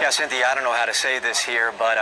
Yeah, Cynthia, I don't know how to say this here, but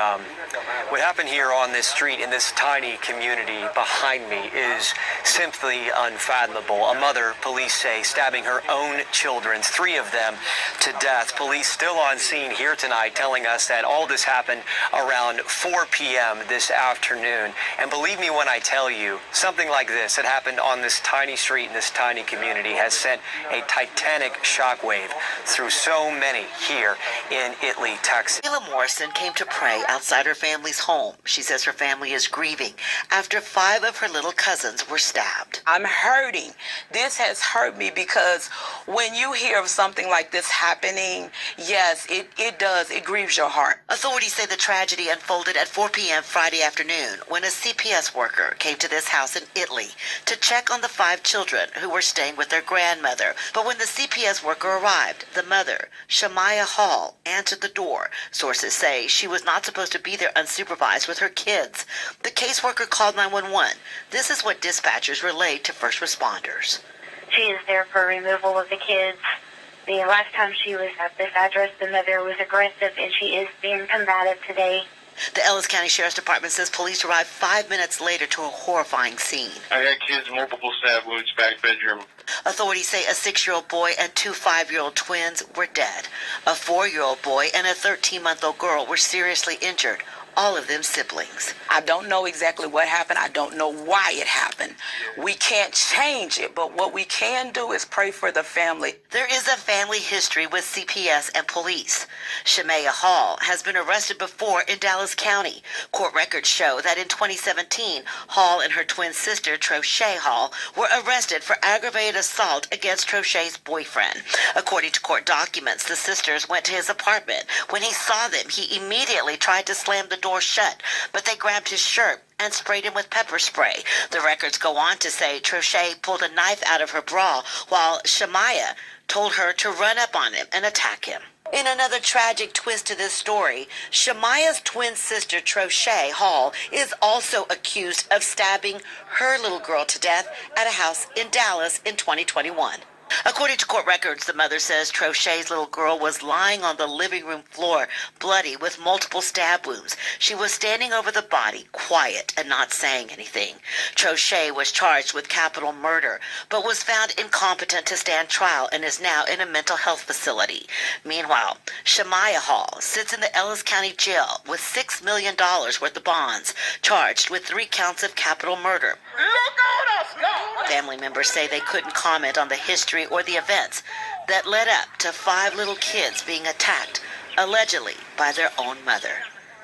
what happened here on this street in this tiny community behind me is simply unfathomable. A mother, police say, stabbing her own children, 3 of them, to death. Police still on scene here tonight telling us that all this happened around 4 p.m. this afternoon. And believe me when I tell you, something like this that happened on this tiny street in this tiny community has sent a titanic shockwave through so many here in Italy, Texas. Kayla Morrison came to pray outside her family's home. She says her family is grieving after 5 of her little cousins were stabbed. I'm hurting. This has hurt me because when you hear of something like this happening, yes, it does. It grieves your heart. Authorities say the tragedy unfolded at 4 p.m. Friday afternoon when a CPS worker came to this house in Italy to check on the 5 children who were staying with their grandmother. But when the CPS worker arrived, the mother, Shamaiya Hall, answered the door. Sources say she was not supposed to be there unsupervised with her kids. The caseworker called 911. This is what dispatchers relayed to first responders. She is there for removal of the kids. The last time she was at this address, the mother was aggressive, and she is being combative today. The Ellis County Sheriff's Department says police arrived 5 minutes later to a horrifying scene. I got kids, multiple stab wounds, back bedroom. Authorities say a 6-year-old boy and 2 5-year-old twins were dead. A 4-year-old boy and a 13-month-old girl were seriously injured, all of them siblings. I don't know exactly what happened. I don't know why it happened. We can't change it, but what we can do is pray for the family. There is a family history with CPS and police. Shamaiya Hall has been arrested before in Dallas County. Court records show that in 2017, Hall and her twin sister, Trochay Hall, were arrested for aggravated assault against Troché's boyfriend. According to court documents, the sisters went to his apartment. When he saw them, he immediately tried to slam the door shut, but they grabbed his shirt and sprayed him with pepper spray. The records go on to say Trochay pulled a knife out of her bra while Shamaiya told her to run up on him and attack him. In another tragic twist to this story, Shamaiya's twin sister Trochay Hall is also accused of stabbing her little girl to death at a house in Dallas in 2021. According to court records, the mother says Troché's little girl was lying on the living room floor, bloody with multiple stab wounds. She was standing over the body, quiet and not saying anything. Trochay was charged with capital murder, but was found incompetent to stand trial and is now in a mental health facility. Meanwhile, Shamaiya Hall sits in the Ellis County Jail with $6 million worth of bonds, charged with 3 counts of capital murder. Look on us, God! Family members say they couldn't comment on the history or the events that led up to 5 little kids being attacked, allegedly by their own mother.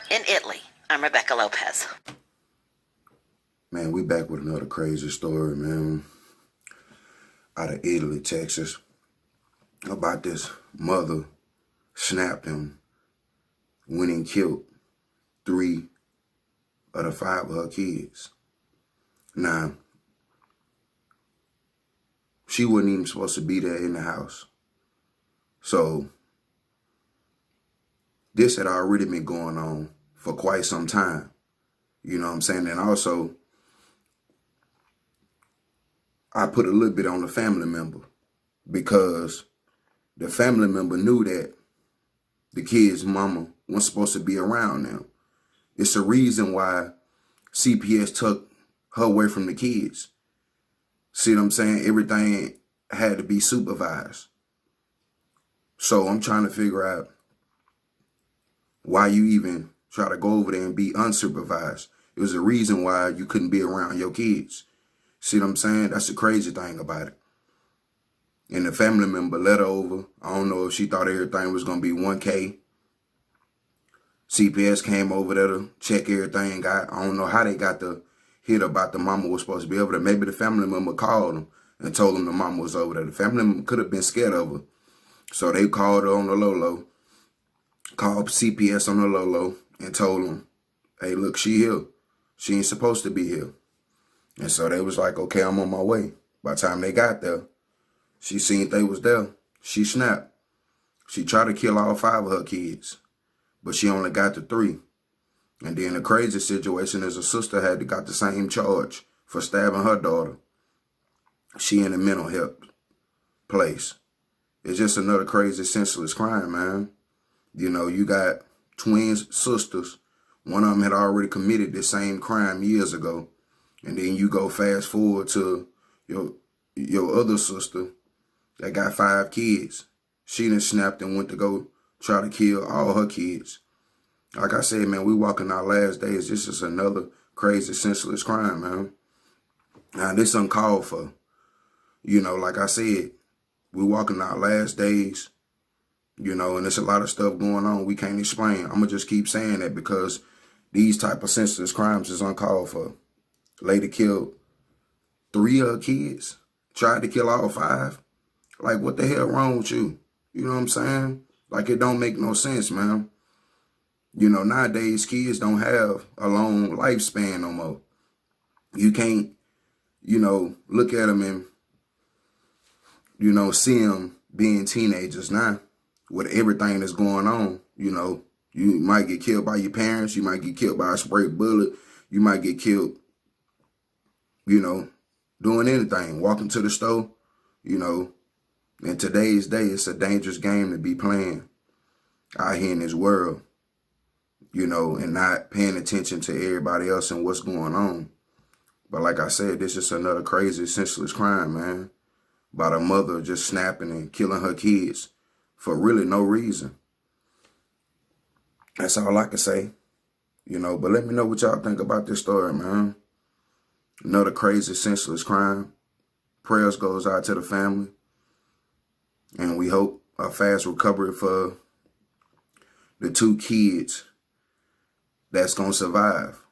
In Italy, I'm Rebecca Lopez. Man, we back with another crazy story, man. Out of Italy, Texas. About this mother snapped him, went and killed 3 of the 5 of her kids. Now, she wasn't even supposed to be there in the house. So, this had already been going on for quite some time. You know what I'm saying? And also, I put a little bit on the family member because the family member knew that the kid's mama wasn't supposed to be around them. It's the reason why CPS took her away from the kids. See what I'm saying? Everything had to be supervised. So I'm trying to figure out why you even try to go over there and be unsupervised. It was a reason why you couldn't be around your kids. See what I'm saying? That's the crazy thing about it. And the family member let her over. I don't know if she thought everything was going to be 1K. CPS came over there to check everything out. I don't know how they got the hit about the mama was supposed to be over there. Maybe the family member called them and told them the mama was over there. The family member could have been scared of her. So they called her on the low-low, called CPS on the low-low and told them, hey, look, she here. She ain't supposed to be here. And so they was like, okay, I'm on my way. By the time they got there, she seen they was there. She snapped. She tried to kill all 5 of her kids, but she only got the 3. And then the crazy situation is her sister had got the same charge for stabbing her daughter. She in a mental health place. It's just another crazy, senseless crime, man. You know, you got twins, sisters. One of them had already committed the same crime years ago. And then you go fast forward to your other sister that got 5 kids. She done snapped and went to go try to kill all her kids. Like I said, man, we walking our last days. This is another crazy, senseless crime, man. Now, this uncalled for. You know, like I said, we walking our last days, you know, and there's a lot of stuff going on we can't explain. I'm going to just keep saying that because these type of senseless crimes is uncalled for. Lady killed 3 of her kids, tried to kill all 5. Like, what the hell wrong with you? You know what I'm saying? Like, it don't make no sense, man. You know, nowadays, kids don't have a long lifespan no more. You can't, you know, look at them and, you know, see them being teenagers now with everything that's going on. You know, you might get killed by your parents. You might get killed by a stray bullet. You might get killed, you know, doing anything, walking to the store, you know. In today's day, it's a dangerous game to be playing out here in this world, you know, and not paying attention to everybody else and what's going on. But like I said, this is another crazy, senseless crime, man. About a mother just snapping and killing her kids for really no reason. That's all I can say, you know. But let me know what y'all think about this story, man. Another crazy, senseless crime. Prayers goes out to the family. And we hope a fast recovery for the 2 kids that's going to survive.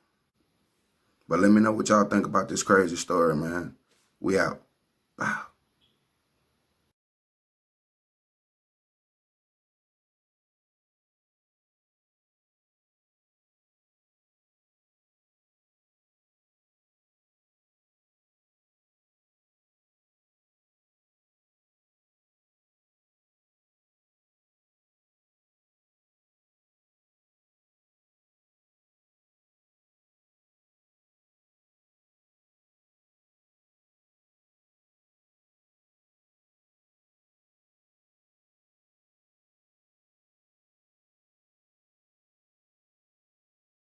But let me know what y'all think about this crazy story, man. We out. Bye.